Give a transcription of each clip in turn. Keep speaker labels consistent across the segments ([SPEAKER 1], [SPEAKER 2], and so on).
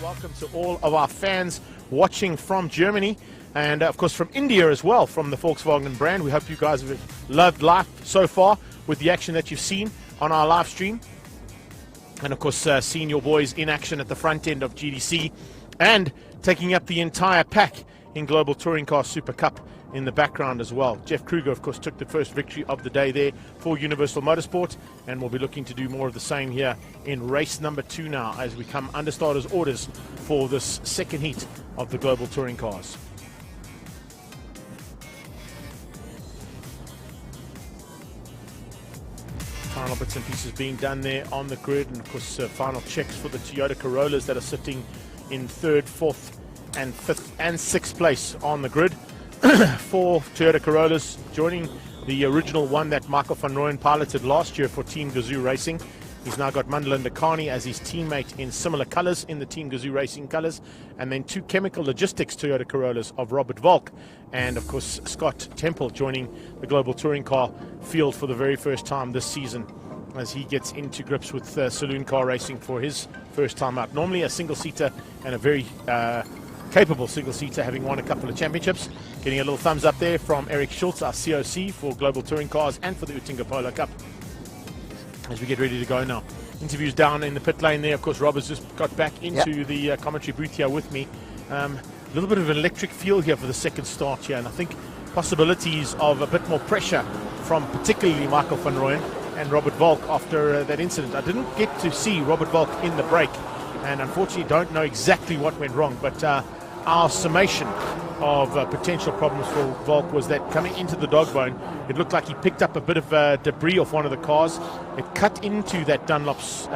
[SPEAKER 1] welcome to all of our fans watching from Germany and of course from India as well, from the Volkswagen brand. We hope you guys have loved life so far with the action that you've seen on our live stream, and of course seeing your boys in action at the front end of GTC and taking up the entire pack in Global Touring Car Super Cup in the background as well. Jeff Kruger, of course, took the first victory of the day there for Universal Motorsport, and we'll be looking to do more of the same here in race number 2 now as we come under starters orders for this second heat of the Global Touring Cars. Final bits and pieces being done there on the grid, and of course final checks for the Toyota Corollas that are sitting in 3rd, 4th and 5th and 6th place on the grid. 4 Toyota Corollas joining the original one that Michael van Rooyen piloted last year for Team Gazoo Racing. He's now got Mandela Ndakani as his teammate in similar colours, in the Team Gazoo Racing colours, and then 2 Chemical Logistics Toyota Corollas of Robert Volk, and of course Scott Temple joining the Global Touring Car field for the very first time this season as he gets into grips with saloon car racing for his first time out. Normally a single-seater and a very capable single-seater, having won a couple of championships. Getting a little thumbs up there from Eric Schultz, our COC for Global Touring Cars and for the Utinga Polo Cup. As we get ready to go now. Interviews down in the pit lane there. Of course, Rob has just got back into the commentary booth here with me. A little bit of an electric feel here for the second start here, and I think possibilities of a bit more pressure from particularly Michael van Rooyen and Robert Volk after that incident. I didn't get to see Robert Volk in the break, and unfortunately don't know exactly what went wrong, but our summation of potential problems for Volk was that coming into the dog bone, it looked like he picked up a bit of debris off one of the cars. It cut into that Dunlop's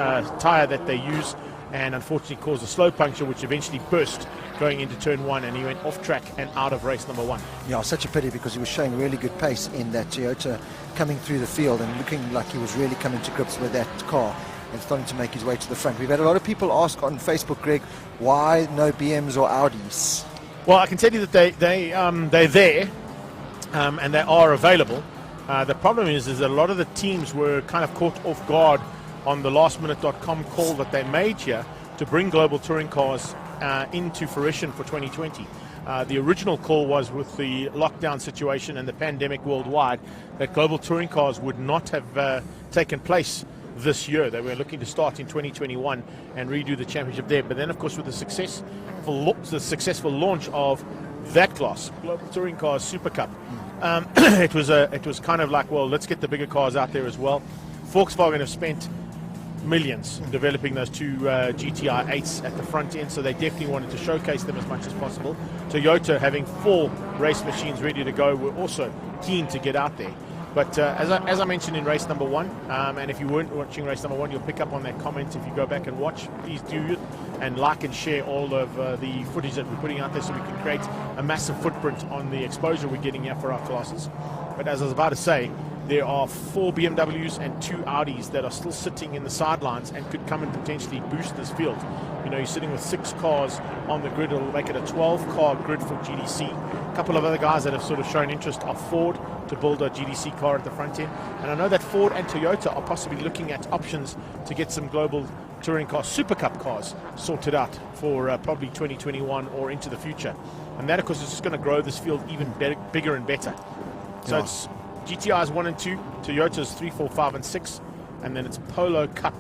[SPEAKER 1] tyre that they use, and unfortunately caused a slow puncture, which eventually burst going into turn 1, and he went off track and out of race number 1.
[SPEAKER 2] Yeah, such a pity, because he was showing really good pace in that Toyota coming through the field and looking like he was really coming to grips with that car and starting to make his way to the front. We've had a lot of people ask on Facebook, Greg, why no BMs or Audis?
[SPEAKER 1] Well, I can tell you that they're there and they are available. The problem is that a lot of the teams were kind of caught off guard on the lastminute.com call that they made here to bring Global Touring Cars into fruition for 2020. The original call was with the lockdown situation and the pandemic worldwide that Global Touring Cars would not have taken place this year. They were looking to start in 2021 and redo the championship there. But then, of course, with the successful launch of that class, Global Touring Cars SupaCup, it was kind of like, well, let's get the bigger cars out there as well. Volkswagen have spent millions developing those 2 GTI 8s at the front end, so they definitely wanted to showcase them as much as possible. Toyota, having 4 race machines ready to go, were also keen to get out there. But as I mentioned in race number 1, and if you weren't watching race number 1, you'll pick up on that comment if you go back and watch. Please do it and like and share all of the footage that we're putting out there so we can create a massive footprint on the exposure we're getting here for our classes. But as I was about to say, there are 4 BMWs and 2 Audis that are still sitting in the sidelines and could come and potentially boost this field. You know, you're sitting with 6 cars on the grid. It'll make it a 12-car grid for GTC. A couple of other guys that have sort of shown interest are Ford to build a GTC car at the front end. And I know that Ford and Toyota are possibly looking at options to get some Global Touring Car Super Cup cars sorted out for probably 2021 or into the future. And that, of course, is just going to grow this field even bigger and better. So it's GTI's 1 and 2, Toyota's 3, 4, 5 and 6, and then it's Polo Cup,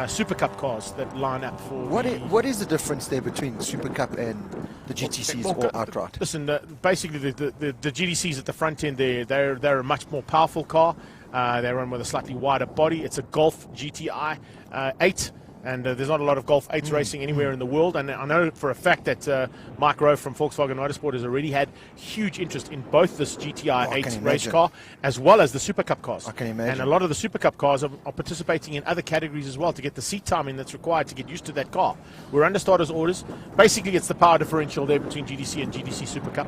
[SPEAKER 1] Super Cup cars that line up for.
[SPEAKER 2] What is the difference there between Super Cup and the GTCs or outright?
[SPEAKER 1] Listen, basically the GTCs at the front end, they're a much more powerful car. They run with a slightly wider body. It's a Golf GTI 8. And there's not a lot of Golf 8s racing anywhere in the world. And I know for a fact that Mike Rowe from Volkswagen Motorsport has already had huge interest in both this GTI 8 race car as well as the Super Cup cars.
[SPEAKER 2] I can imagine.
[SPEAKER 1] And a lot of the Super Cup cars are participating in other categories as well to get the seat timing that's required to get used to that car. We're under starters orders. Basically, it's the power differential there between GTC and GTC Super Cup.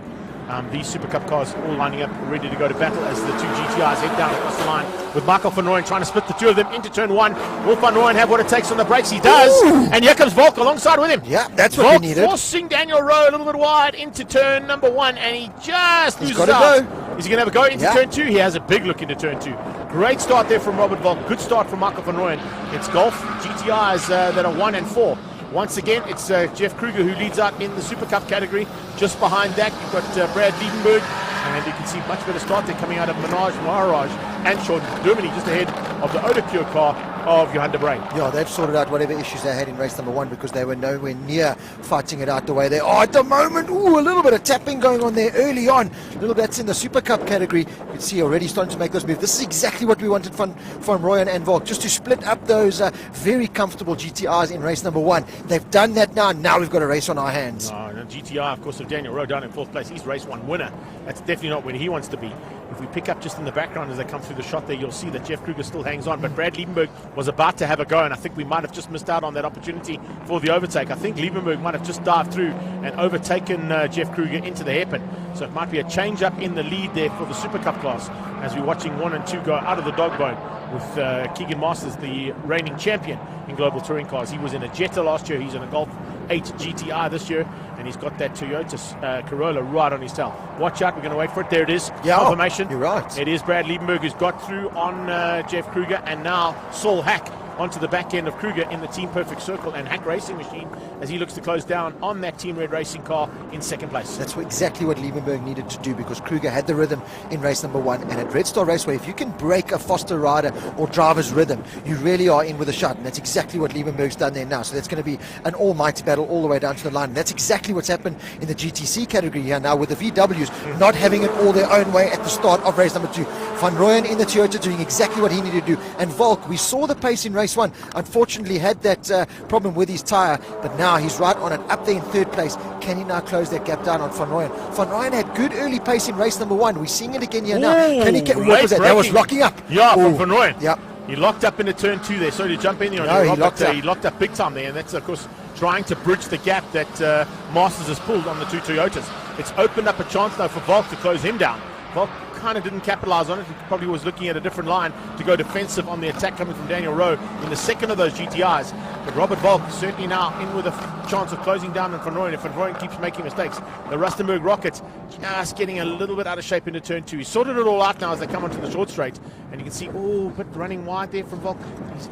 [SPEAKER 1] These Super Cup cars all lining up, ready to go to battle as the 2 GTIs head down across the line with Michael van Rooyen trying to split the 2 of them into turn 1. Will van Rooyen have what it takes on the brakes? He does. Ooh. And here comes Volk alongside with him.
[SPEAKER 2] Yeah, that's what we needed.
[SPEAKER 1] Forcing Daniel Rowe a little bit wide into turn number 1, and he just loses out.
[SPEAKER 2] Go.
[SPEAKER 1] Is he going to have a go into turn 2? He has a big look into turn 2. Great start there from Robert Volk. Good start from Michael van Rooyen. It's Golf GTIs that are 1 and 4. Once again, it's Jeff Kruger who leads out in the Super Cup category. Just behind that, you've got Brad Liebenberg, and you can see much better start there coming out of Manoj Maharaj and Sean Germany, just ahead of the Odacure car of Johan de Bruin.
[SPEAKER 2] Yeah, they've sorted out whatever issues they had in race number 1 because they were nowhere near fighting it out the way they are at the moment. Ooh, a little bit of tapping going on there early on. A little that's in the Super Cup category. You can see already starting to make those moves. This is exactly what we wanted from Royan and Volk, just to split up those very comfortable GTRs in race number 1. They've done that now. Now we've got a race on our hands.
[SPEAKER 1] GTR, of course, of Daniel Rowe down in 4th place. He's race 1 winner. That's definitely not where he wants to be. If we pick up just in the background as they come through the shot there, you'll see that Jeff Kruger still hangs on, but Brad Liebenberg was about to have a go, and I think we might have just missed out on that opportunity for the overtake. I think Liebenberg might have just dived through and overtaken Jeff Kruger into the hairpin. So it might be a change up in the lead there for the Super Cup class as we're watching 1 and 2 go out of the dog bone with Keegan Masters, the reigning champion in global touring cars. He was in a Jetta last year. He's in a Golf 8 GTI this year, and he's got that Toyota Corolla right on his tail. Watch out, we're going to wait for it. There it is.
[SPEAKER 2] Yeah,
[SPEAKER 1] confirmation.
[SPEAKER 2] You're right.
[SPEAKER 1] It is Brad Liebenberg who's got through on Jeff Kruger, and now Saul Hack onto the back end of Kruger in the Team Perfect Circle and Hack Racing Machine as he looks to close down on that Team Red Racing car in 2nd place.
[SPEAKER 2] That's exactly what Liebenberg needed to do because Kruger had the rhythm in race number 1, and at Red Star Raceway, if you can break a Foster rider or driver's rhythm, you really are in with a shot, and that's exactly what Liebenberg's done there now. So that's going to be an almighty battle all the way down to the line, and that's exactly what's happened in the GTC category here now with the VWs not having it all their own way at the start of race number 2. Van Rooyen in the Toyota doing exactly what he needed to do, and Volk, we saw the pace in race 1, unfortunately had that problem with his tyre, but now he's right on it, up there in 3rd place. Can he now close that gap down on Van Rooyen? Van Rooyen had good early pace in race number 1. We're seeing it again here now. Can he get, what was that? That was locking up.
[SPEAKER 1] Yeah, from Van Rooyen.
[SPEAKER 2] Yep.
[SPEAKER 1] He locked up into turn 2 there. Sorry to jump in there.
[SPEAKER 2] No, he
[SPEAKER 1] locked up big time there, and that's, of course, trying to bridge the gap that Masters has pulled on the 2 Toyotas. It's opened up a chance now for Volk to close him down. Volk kind of didn't capitalize on it. He probably was looking at a different line to go defensive on the attack coming from Daniel Rowe in the second of those GTIs. But Robert Volk certainly now in with a chance of closing down on Van Rooyen. If Van Rooyen keeps making mistakes, the Rustenburg Rocket just getting a little bit out of shape into turn 2. He sorted it all out now as they come onto the short straight, and you can see, but running wide there from Volk.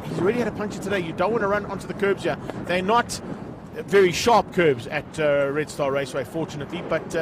[SPEAKER 1] He's already had a puncher today. You don't want to run onto the curbs here. They're not very sharp curbs at Red Star Raceway, fortunately, but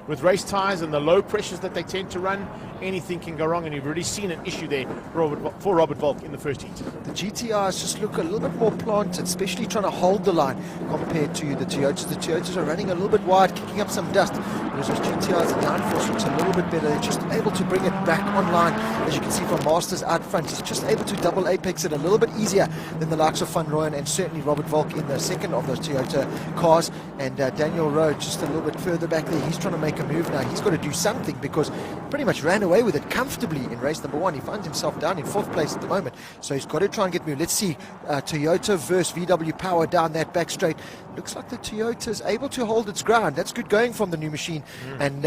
[SPEAKER 1] with race tyres and the low pressures that they tend to run, anything can go wrong, and you've already seen an issue there for Robert Volk in the first heat.
[SPEAKER 2] The GTRs just look a little bit more planted, especially trying to hold the line compared to the Toyotas. The Toyotas are running a little bit wide, kicking up some dust, whereas those GTRs, the downforce looks a little bit better. They're just able to bring it back online, as you can see from Masters out front. He's just able to double apex it a little bit easier than the likes of Van Rooyen and certainly Robert Volk in the second of those Toyota cars. And Daniel Rowe just a little bit further back there. He's trying to make a move now. He's got to do something because he pretty much ran away with it comfortably in race number 1. He finds himself down in 4th place at the moment, so he's got to try and get moved. Let's see Toyota versus VW power down that back straight. Looks like the Toyota is able to hold its ground. That's good going from the new machine, and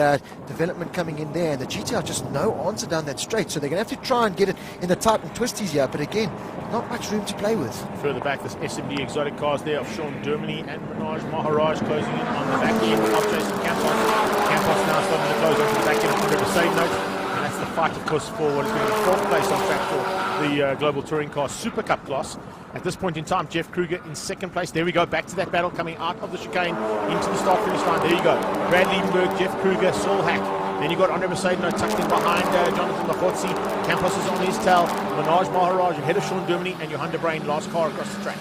[SPEAKER 2] development coming in there, and the GTR just no answer down that straight, so they're going to have to try and get it in the tight and twisties here, but again, not much room to play with.
[SPEAKER 1] Further back, this SMD exotic cars there of Sean Germany and Manoj Maharaj closing in on the back end of Jason Campos. Campos now starting to close onto the back end of the same note, and that's the fight, of course, for what is going to be 4th place on track for the Global Touring Car Super Cup class. At this point in time, Jeff Kruger in 2nd place. There we go, back to that battle coming out of the chicane into the start finish line. There you go. Brad Liebenberg, Jeff Kruger, Saul Hack. Then you got Andre Mercedes tucked in behind Jonathan Lachotzi. Campos is on his tail. Manoj Maharaj ahead of Sean Germany, and Johan de Bruin, last car across the track.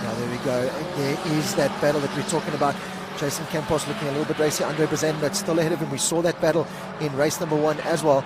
[SPEAKER 2] Now there we go. There is that battle that we're talking about. Jason Campos looking a little bit racy. Andre Bazan, but still ahead of him. We saw that battle in race number 1 as well.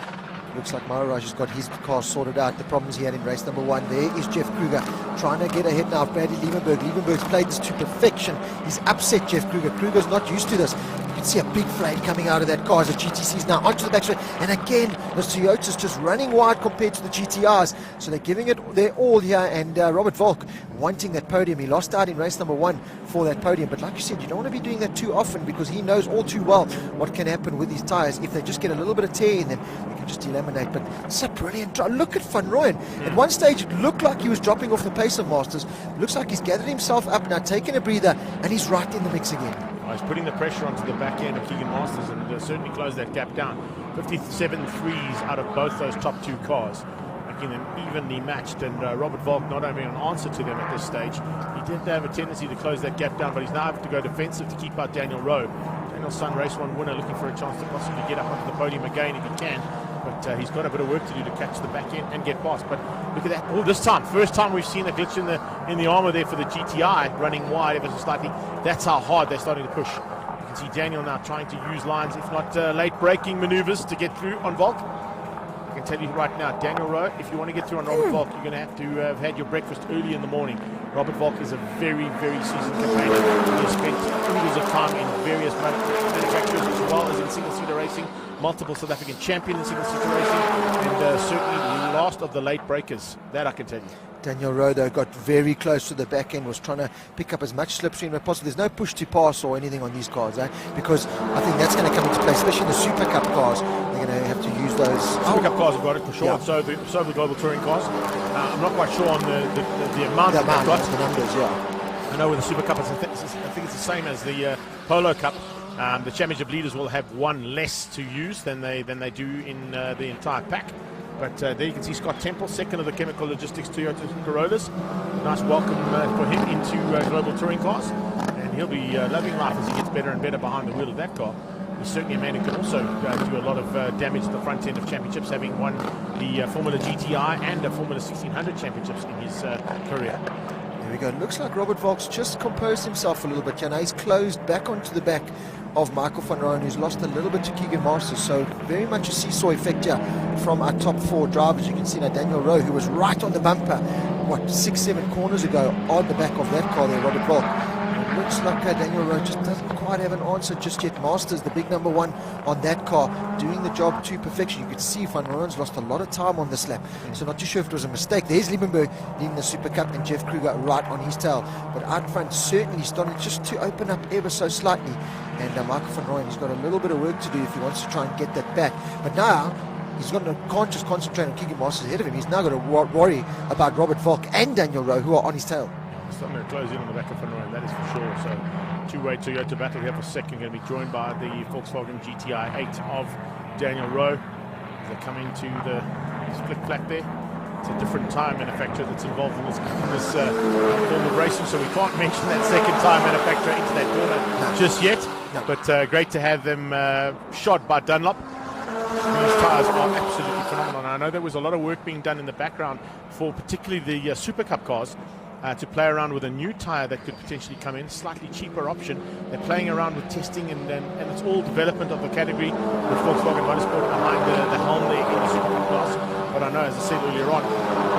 [SPEAKER 2] Looks like Maharaj has got his car sorted out, the problems he had in race number 1. There is Jeff Kruger trying to get ahead now of Bradley Liebenberg. Liebenberg's played this to perfection. He's upset Jeff Kruger. Kruger's not used to this. You can see a big flame coming out of that car as the GTC's now onto the backstreet. And again, the Toyota's just running wide compared to the GTRs. So they're giving it their all here. And Robert Volk wanting that podium. He lost out in race number 1 for that podium. But like you said, you don't want to be doing that too often because he knows all too well what can happen with these tyres. If they just get a little bit of tear in them, they can just eliminate. But it's a brilliant drive. Look at Van Rooyen. At one stage, it looked like he was dropping off the pace of Masters. Looks like he's gathered himself up now, taking a breather, and he's right in the mix again.
[SPEAKER 1] He's putting the pressure onto the back end of Keegan Masters and certainly closed that gap down. 57 threes out of both those top 2 cars. And making them evenly matched. And Robert Volk not only an answer to them at this stage, he did have a tendency to close that gap down, but he's now having to go defensive to keep out Daniel Rowe. Daniel's son, race 1 winner, looking for a chance to possibly get up onto the podium again if he can. But he's got a bit of work to do to catch the back end and get past. But look at that. Oh, this time, first time we've seen a glitch in the armor there for the GTI, running wide ever so slightly. That's how hard they're starting to push. You can see Daniel now trying to use lines, if not late braking maneuvers, to get through on Volk. I can tell you right now, Daniel Rowe, if you want to get through on Robert Volk, you're going to have to have had your breakfast early in the morning. Robert Volk is a very, very seasoned campaigner. He has spent oodles of time in various manufacturers as well as in single-seater racing, multiple South African champion in single-seater racing, and certainly the last of the late breakers. That I can tell you.
[SPEAKER 2] Daniel Rowe, though, got very close to the back end, was trying to pick up as much slipstream as possible. There's no push to pass or anything on these cars, because I think that's going to come into play, especially in the SupaCup cars. They're going to have to use those.
[SPEAKER 1] SupaCup cars have got it for sure, yeah. So the global touring cars. I'm not quite sure on the amount they've got.
[SPEAKER 2] The numbers, yeah.
[SPEAKER 1] I know with the SupaCup, I think it's the same as the Polo Cup. The championship leaders will have one less to use than they do in the entire pack. But there you can see Scott Temple, second of the Chemical Logistics Toyota Corollas. Nice welcome for him into global touring cars. And he'll be loving life as he gets better and better behind the wheel of that car. He's certainly a man who can also do a lot of damage at the front end of championships, having won the Formula GTI and the Formula 1600 championships in his career.
[SPEAKER 2] There we go. It looks like Robert Volk's just composed himself a little bit. You know, he's closed back onto the back of Michael van Rooyen, who's lost a little bit to Keegan Masters. So very much a seesaw effect here from our top 4 drivers. You can see now Daniel Rowe, who was right on the bumper, 6-7 corners ago, on the back of that car there, Robert Volk. It looks like Daniel Rowe just doesn't quite have an answer just yet. Masters, the big number 1 on that car, doing the job to perfection. You could see Van Rooyen's lost a lot of time on this lap, so not too sure if it was a mistake. There's Liebenberg leading the SupaCup and Jeff Kruger right on his tail. But out front, certainly starting just to open up ever so slightly. And Michael van Rooyen, he's got a little bit of work to do if he wants to try and get that back. But now, can't just concentrate on Keegan Masters ahead of him. He's now got to worry about Robert Volk and Daniel Rowe, who are on his tail.
[SPEAKER 1] Starting to close in on the back of Van Rooyen, that is for sure. So two-way Toyota battle here for second, going to be joined by the Volkswagen GTI 8 of Daniel Rowe. They come into the split flat there. It's a different tyre manufacturer that's involved in this form of racing, so we can't mention that second tyre manufacturer into that corner just yet. No. But great to have them shod by Dunlop. These tyres are absolutely phenomenal. I know there was a lot of work being done in the background for particularly the SupaCup cars to play around with a new tyre that could potentially come in, slightly cheaper option. They're playing around with testing and it's all development of the category with Volkswagen Motorsport behind the helm there in the SupaCup class. But I know, as I said earlier on,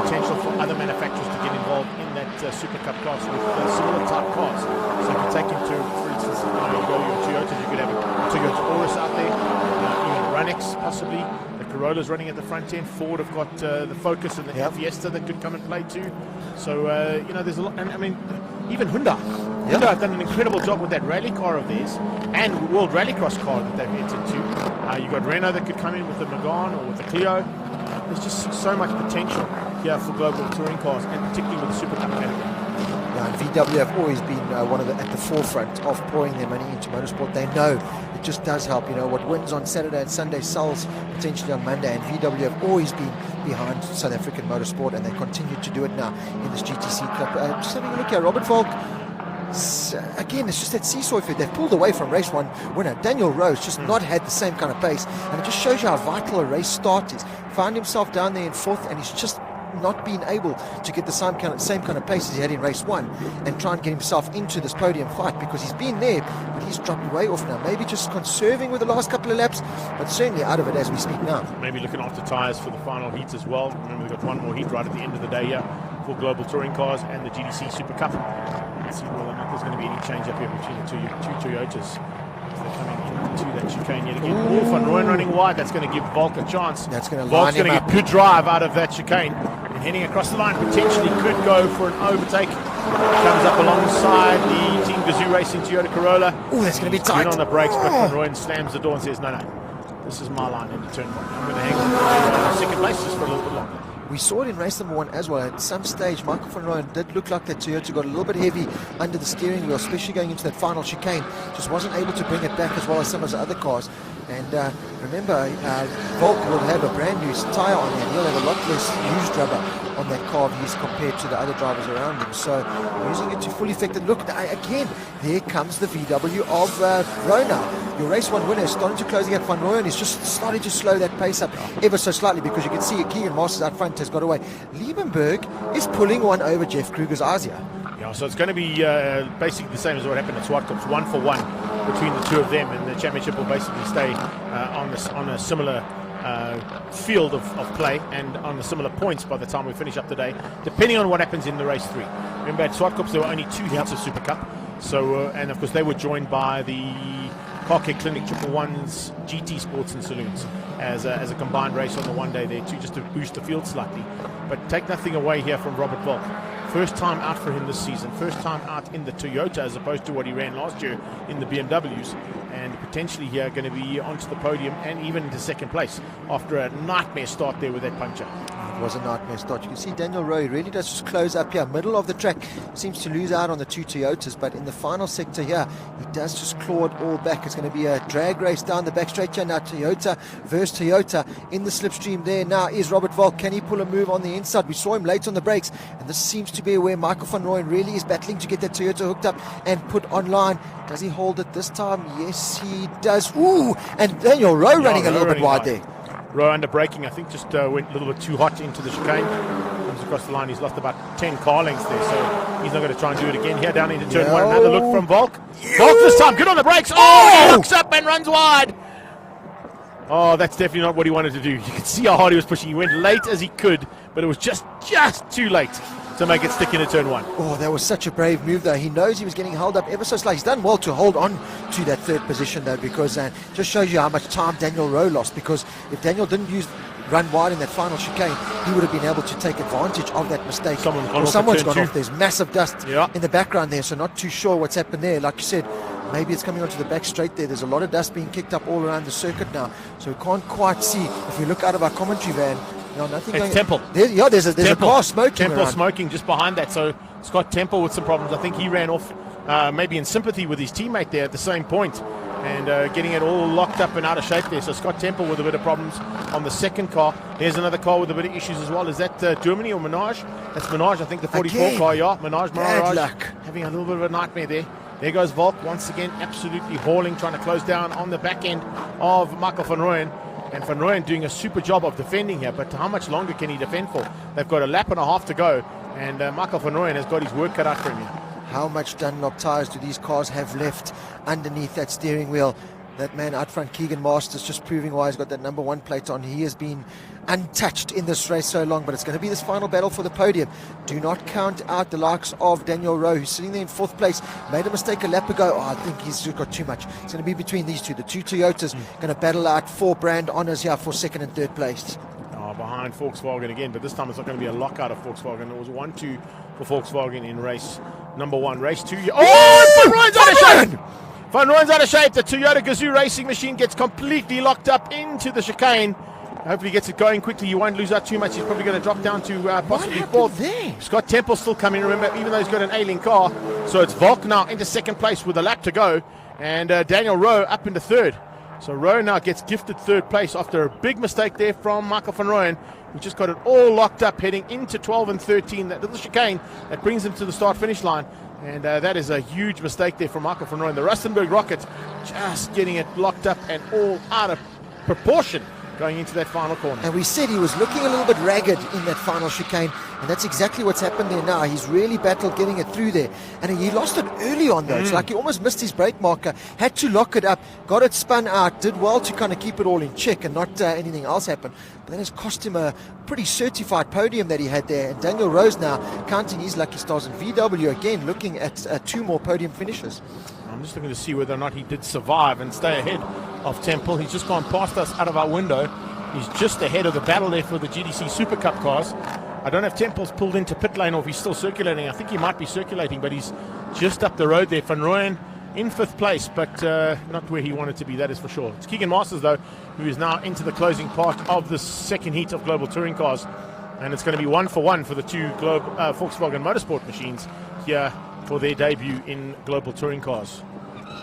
[SPEAKER 1] potential for other manufacturers to get involved in that SupaCup class with similar type cars. So you can take into, for instance, you go your Toyotas, you could have a Toyota Auris out there, even Runex possibly. The Corolla's running at the front end. Ford have got the Focus and the Fiesta that could come and play too. So, there's a lot. And I mean, even Hyundai. Hyundai have done an incredible job with that rally car of theirs and World Rallycross car that they've entered into. You've got Renault that could come in with the Megane or with the Clio. There's just so much potential here for global touring cars, and particularly with the SupaCup category.
[SPEAKER 2] Yeah, and VW have always been at the forefront of pouring their money into motorsport. They know it just does help. What wins on Saturday and Sunday sells potentially on Monday, and VW have always been behind South African motorsport, and they continue to do it now in this GTC Cup. Just having a look here, Robert Volk. Again, it's just that seesaw effect. They've pulled away from race 1 winner. Daniel Rowe's just not had the same kind of pace, and it just shows you how vital a race start is. Found himself down there in 4th, and he's just not been able to get the same kind of pace as he had in race 1 and try and get himself into this podium fight, because he's been there, but he's dropped way off now. Maybe just conserving with the last couple of laps, but certainly out of it as we speak now.
[SPEAKER 1] Maybe looking after tyres for the final heat as well. Remember, they've got one more heat right at the end of the day here for global touring cars and the GTC SupaCup. Let's see whether or not there's going to be any change up here between the two Toyotas. They're coming into that chicane yet again. Van Rooyen running wide. That's going to give Volk a chance.
[SPEAKER 2] That's going to
[SPEAKER 1] Volk's going to get good drive out of that chicane. And heading across the line, potentially could go for an overtake. Comes up alongside the Team Gazoo Racing Toyota Corolla.
[SPEAKER 2] Oh, that's going to be tight.
[SPEAKER 1] On the brakes, but Van Rooyen slams the door and says, no, this is my line into turn 1. I'm going to hang on second place just for a little bit longer.
[SPEAKER 2] We saw it in race number 1 as well. At some stage, Michael van Rooyen did look like that Toyota got a little bit heavy under the steering wheel, especially going into that final chicane. Just wasn't able to bring it back as well as some of the other cars. And remember, Volk will have a brand new tyre on there. He'll have a lot less used rubber on that car of his compared to the other drivers around him. So using it to full effect. And look, again, there comes the VW of Rona. Your race one winner is starting to close the gap. Van Rooyen is just starting to slow that pace up ever so slightly, because you can see Keegan Masters out front has got away. Liebenberg is pulling one over Jeff Kruger's eyes here.
[SPEAKER 1] Yeah, so it's going to be basically the same as what happened at SupaCup, 1-for-1 between the two of them, and the championship will basically stay on a similar field of play and on the similar points by the time we finish up today, depending on what happens in the race 3. Remember, at SupaCup there were only 2 heats of SupaCup, so and of course they were joined by the Car Care Clinic 111's GT Sports and Saloons as a combined race on the one day there too, just to boost the field slightly. But take nothing away here from Robert Volk. First time out for him this season, first time out in the Toyota as opposed to what he ran last year in the BMWs, and potentially here going to be onto the podium and even into second place after a nightmare start there with that puncture.
[SPEAKER 2] It was a nightmare start. You can see Daniel Rowe really does just close up here, middle of the track. Seems to lose out on the 2 Toyotas, but in the final sector here, he does just claw it all back. It's going to be a drag race down the back straight here now. Toyota versus Toyota in the slipstream there now is Robert Volk. Can he pull a move on the inside? We saw him late on the brakes, and this seems to be where Michael van Rooyen really is battling to get that Toyota hooked up and put online. Does he hold it this time? Yes, he does. Ooh, and Daniel Rowe running a little bit wide there.
[SPEAKER 1] Rowe under braking, I think, just went a little bit too hot into the chicane. Comes across the line, he's lost about 10 car lengths there, so he's not going to try and do it again here down into turn 1. Another look from Volk. Volk this time, good on the brakes. Oh, he looks up and runs wide. Oh, that's definitely not what he wanted to do. You can see how hard he was pushing. He went late as he could, but it was just too late to make it stick into turn 1.
[SPEAKER 2] Oh, that was such a brave move, though. He knows he was getting held up ever so slightly. He's done well to hold on to that third position, though, because just shows you how much time Daniel Rowe lost, because if Daniel didn't run wide in that final chicane, he would have been able to take advantage of that mistake. Someone's gone off. There's massive dust in the background there, so not too sure what's happened there. Like you said, maybe it's coming onto the back straight there. There's a lot of dust being kicked up all around the circuit now, so we can't quite see. If we look out of our commentary van, nothing
[SPEAKER 1] it's
[SPEAKER 2] going.
[SPEAKER 1] Temple.
[SPEAKER 2] There's a car smoking
[SPEAKER 1] Temple
[SPEAKER 2] around.
[SPEAKER 1] smoking just behind that. So Scott Temple with some problems. I think he ran off maybe in sympathy with his teammate there at the same point, and getting it all locked up and out of shape there. So Scott Temple with a bit of problems on the second car. There's another car with a bit of issues as well. Is that Germany or Menage? That's Menage, I think, the 44
[SPEAKER 2] again,
[SPEAKER 1] car. Yeah, Menage.
[SPEAKER 2] Bad luck.
[SPEAKER 1] Having a little bit of a nightmare there. There goes Volk once again, absolutely hauling, trying to close down on the back end of Michael van Rooyen. And Van Rooyen doing a super job of defending here, but how much longer can he defend for? They've got a lap and a half to go, and Michael van Rooyen has got his work cut out for him here.
[SPEAKER 2] How much Dunlop tyres do these cars have left underneath that steering wheel? That man out front, Keegan Masters, just proving why he's got that number 1 plate on. He has been untouched in this race so long, but it's going to be this final battle for the podium. Do not count out the likes of Daniel Rowe, who's sitting there in 4th place. Made a mistake a lap ago. I think he's just got too much. It's going to be between these two. The 2 Toyotas going to battle out 4 brand honours here for 2nd and 3rd place.
[SPEAKER 1] Behind Volkswagen again, but this time it's not going to be a lockout of Volkswagen. It was 1-2 for Volkswagen in race number 1. Race 2. Oh, Van Rooyen's out of shape! Van Rooyen's out of shape. The Toyota Gazoo racing machine gets completely locked up into the chicane. Hopefully he gets it going quickly. You won't lose out too much. He's probably going to drop down to possibly 4th. Scott Temple still coming, remember, even though he's got an ailing car. So it's Volk now into 2nd place with a lap to go, and Daniel Rowe up into 3rd. So Rowe now gets gifted 3rd place after a big mistake there from Michael van Rooyen, who just got it all locked up heading into 12 and 13. That little chicane that brings him to the start-finish line. And that is a huge mistake there from Michael van Rooyen. The Rustenburg Rocket just getting it locked up and all out of proportion going into that final corner.
[SPEAKER 2] And we said he was looking a little bit ragged in that final chicane, and that's exactly what's happened there now. He's really battled getting it through there, and he lost it early on though. It's like he almost missed his brake marker, had to lock it up, got it spun out, did well to kind of keep it all in check and not anything else happen. But that has cost him a pretty certified podium that he had there. And Daniel Rowe now counting his lucky stars, and VW again looking at 2 more podium finishes.
[SPEAKER 1] I'm just looking to see whether or not he did survive and stay ahead of Temple. He's just gone past us out of our window. He's just ahead of the battle there for the GTC SupaCup cars. I don't know if Temple's pulled into pit lane or if he's still circulating. I think he might be circulating, but he's just up the road there. Van Rooyen in 5th place, but not where he wanted to be, that is for sure. It's Keegan Masters, though, who is now into the closing part of the 2nd heat of Global Touring Cars. And it's going to be 1-for-1 for the 2 Volkswagen Motorsport machines here for their debut in Global Touring Cars.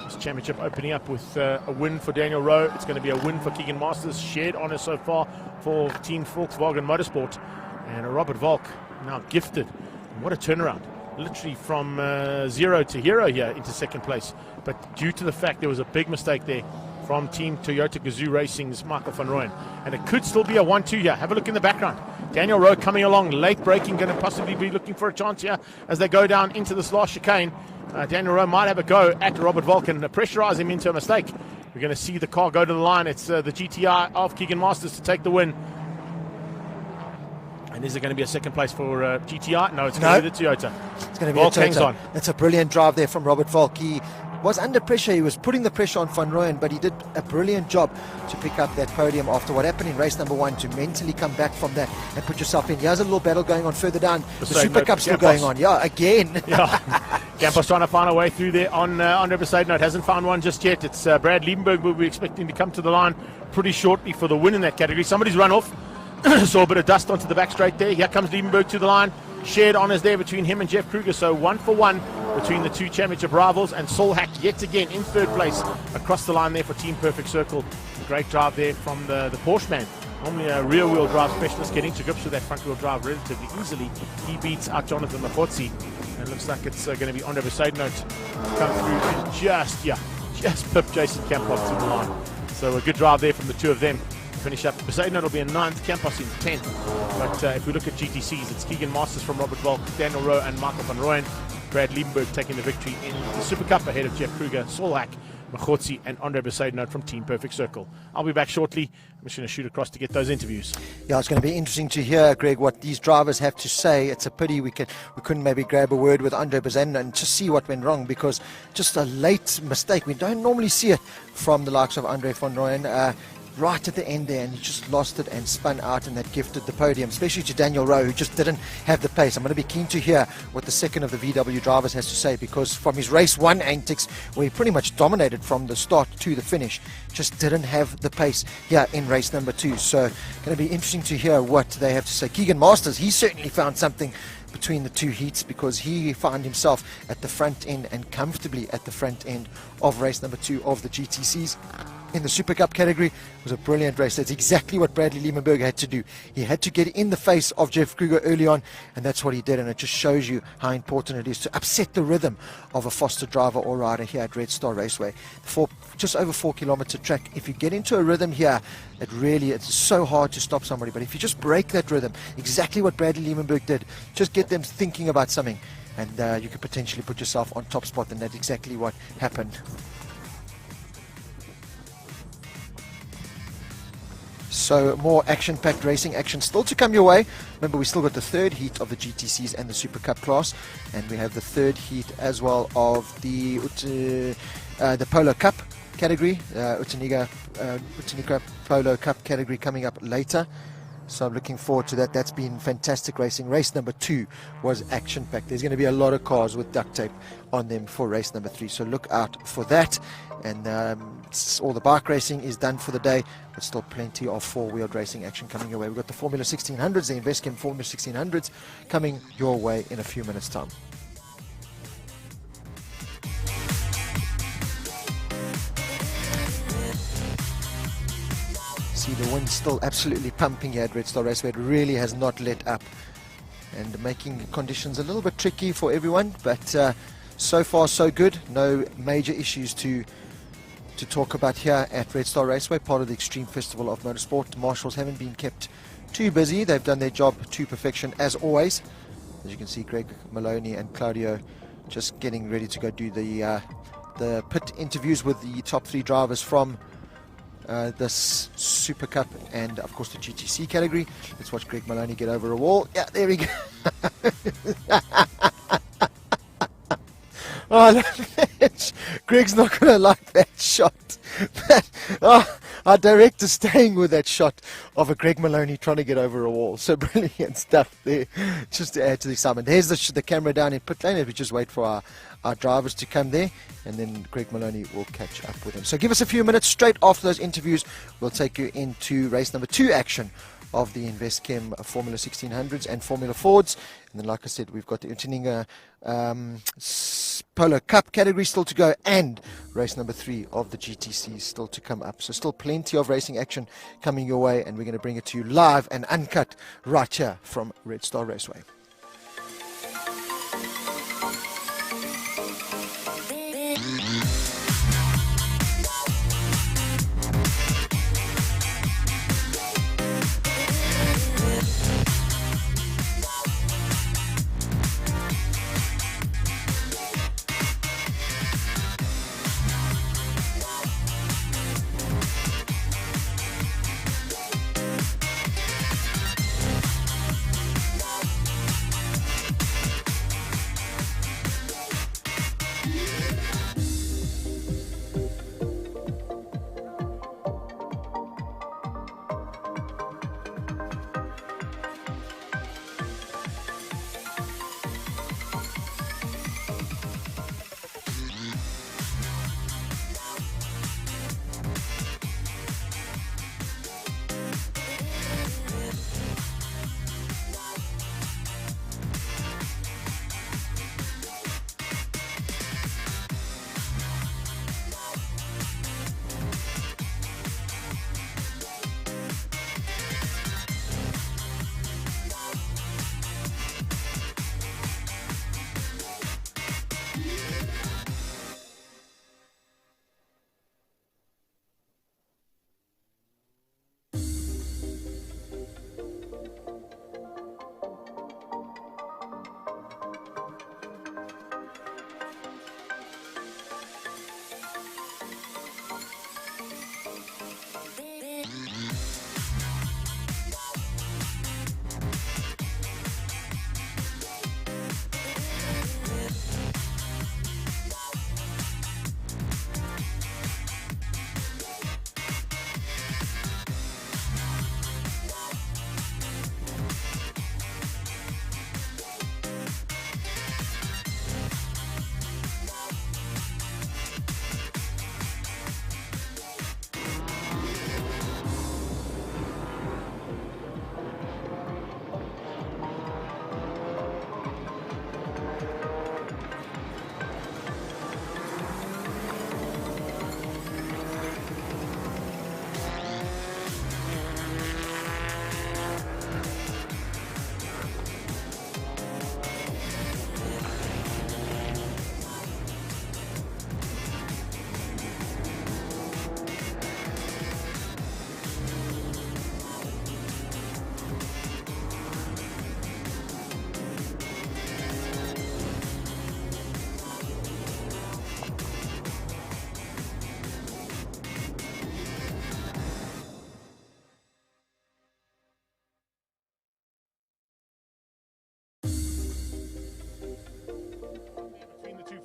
[SPEAKER 1] This championship opening up with a win for Daniel Rowe. It's going to be a win for Keegan Masters, shared honours so far for Team Volkswagen Motorsport. And Robert Volk now gifted. And what a turnaround. Literally from 0 to hero here into second place. But due to the fact there was a big mistake there from Team Toyota Gazoo Racing's Michael van Rooyen. And it could still be a 1-2 here. Have a look in the background. Daniel Rowe coming along, late braking, going to possibly be looking for a chance here as they go down into this last chicane. Daniel Rowe might have a go at Robert Volk and pressurize him into a mistake. We're going to see the car go to the line. It's the GTI of Keegan Masters to take the win. And is there going to be a second place for GTI? No, it's going to be the Toyota.
[SPEAKER 2] It's going to be
[SPEAKER 1] Volk
[SPEAKER 2] a Toyota.
[SPEAKER 1] hangs on.
[SPEAKER 2] That's a brilliant drive there from Robert Volk. He was under pressure. He was putting the pressure on Van Rooyen, but he did a brilliant job to pick up that podium after what happened in race number 1, to mentally come back from that and put yourself in. Here's a little battle going on further down. The SupaCup still going on. Yeah, again.
[SPEAKER 1] Yeah. Campos trying to find a way through there on Andre Besaidnout. Hasn't found one just yet. It's Brad Liebenberg we'll be expecting to come to the line pretty shortly for the win in that category. Somebody's run off. Saw a bit of dust onto the back straight there. Here comes Liebenberg to the line. Shared honours there between him and Jeff Kruger. So 1 for 1 between the two championship rivals. And Solhack yet again in third place across the line there for Team Perfect Circle. Great drive there from the Porsche man. Normally a rear wheel drive specialist, getting to grips with that front wheel drive relatively easily. He beats out Jonathan Mahotsi. And looks like it's going to be Andre Besaidnout come through to just pip Jason Campos to the line. So a good drive there from the two of them. Finish up. Besaidnout will be in 9th, Campos in 10th. But if we look at GTCs, it's Keegan Masters from Robert Volk, Daniel Rowe and Michael van Rooyen. Brad Liebenberg taking the victory in the SupaCup ahead of Jeff Kruger, Solhack, Mahotsi and Andre Besaidnout from Team Perfect Circle. I'll be back shortly. I'm just going to shoot across to get those interviews.
[SPEAKER 2] Yeah, it's going to be interesting to hear, Greg, what these drivers have to say. It's a pity we couldn't maybe grab a word with Andre Besaidnout and just see what went wrong, because just a late mistake. We don't normally see it from the likes of Andre van Rooyen. Right at the end there, and he just lost it and spun out, and that gifted the podium, especially to Daniel Rowe, who just didn't have the pace. I'm going to be keen to hear what the second of the VW drivers has to say, because from his race 1 antics, where he pretty much dominated from the start to the finish, just didn't have the pace here in race number 2. So going to be interesting to hear what they have to say. Keegan Masters, he certainly found something between the two heats, because he found himself at the front end and comfortably at the front end of race number 2 of the GTCs. In the SupaCup category, it was a brilliant race. That's exactly what Bradley Liebenberg had to do. He had to get in the face of Jeff Kruger early on, and that's what he did. And it just shows you how important it is to upset the rhythm of a Foster driver or rider here at Red Star Raceway. Just over 4 kilometer track, if you get into a rhythm here, it's so hard to stop somebody. But if you just break that rhythm, exactly what Bradley Liebenberg did, just get them thinking about something, and you could potentially put yourself on top spot, and that's exactly what happened. So more action-packed racing action still to come your way. Remember, we still got the third heat of the GTCs and the SupaCup class, and we have the third heat as well of the Polo Cup category, Utanika Polo Cup category coming up later. So I'm looking forward to that. That's been fantastic racing. Race number 2 was action-packed. There's going to be a lot of cars with duct tape on them for race number 3. So look out for that. And all the bike racing is done for the day, but still plenty of four-wheeled racing action coming your way. We've got the Formula 1600s, the InvestChem Formula 1600s coming your way in a few minutes' time. See the wind still absolutely pumping here at Red Star Raceway. It really has not let up, and making conditions a little bit tricky for everyone, but so far so good. No major issues to talk about here at Red Star Raceway, part of the Extreme Festival of Motorsport. The marshals haven't been kept too busy. They've done their job to perfection as always. As you can see, Greg Maloney and Claudio just getting ready to go do the pit interviews with the top 3 drivers from this SupaCup and of course the GTC category. Let's watch Greg Maloney get over a wall. Yeah, there we go. Oh, Greg's not going to like that shot. Our director's staying with that shot of a Greg Maloney trying to get over a wall. So brilliant stuff there, just to add to the excitement. There's the camera down in pit lane. We just wait for our drivers to come there, and then Greg Maloney will catch up with him. So give us a few minutes. Straight after those interviews, we'll take you into race number 2 action of the InvestChem Formula 1600s and Formula Fords. And then, like I said, we've got the Unterninger Polo Cup category still to go, and race number 3 of the GTC still to come up. So still plenty of racing action coming your way, and we're going to bring it to you live and uncut right here from Red Star Raceway.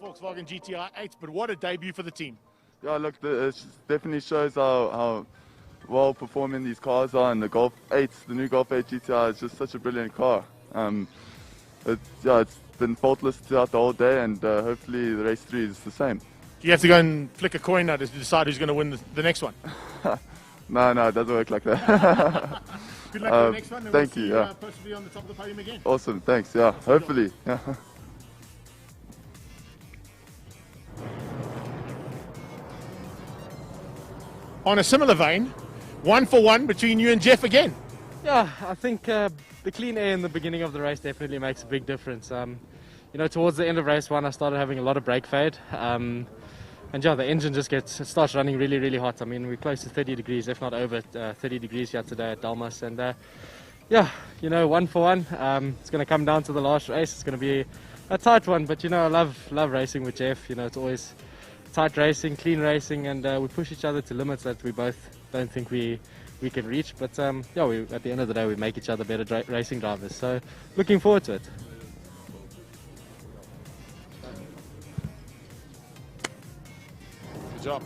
[SPEAKER 1] Volkswagen GTI 8, but what a debut for the team.
[SPEAKER 3] Yeah, look, it definitely shows how well performing these cars are, and the Golf 8, the new Golf 8 GTI is just such a brilliant car. It's been faultless throughout the whole day, and hopefully the race 3 is the same.
[SPEAKER 1] Do you have to go and flick a coin now to decide who's going to win the next one?
[SPEAKER 3] No, it doesn't work like that.
[SPEAKER 1] Good luck with the next one. And
[SPEAKER 3] Thank
[SPEAKER 1] we'll
[SPEAKER 3] you.
[SPEAKER 1] see
[SPEAKER 3] Yeah.
[SPEAKER 1] possibly on the top of the podium again.
[SPEAKER 3] Awesome. Thanks. Yeah. Hopefully. Yeah.
[SPEAKER 1] On a similar vein, 1-for-1 between you and Jeff again.
[SPEAKER 4] Yeah, I think the clean air in the beginning of the race definitely makes a big difference. Towards the end of race 1, I started having a lot of brake fade. And yeah, the engine just starts running really, really hot. I mean, we're close to 30 degrees, if not over 30 degrees here today at Dalmas. And yeah, 1-for-1. It's going to come down to the last race. It's going to be a tight one, but I love racing with Jeff. It's always tight racing, clean racing, and we push each other to limits that we both don't think we can reach. But yeah, at the end of the day, we make each other better racing drivers. So looking forward to it.
[SPEAKER 1] Good job.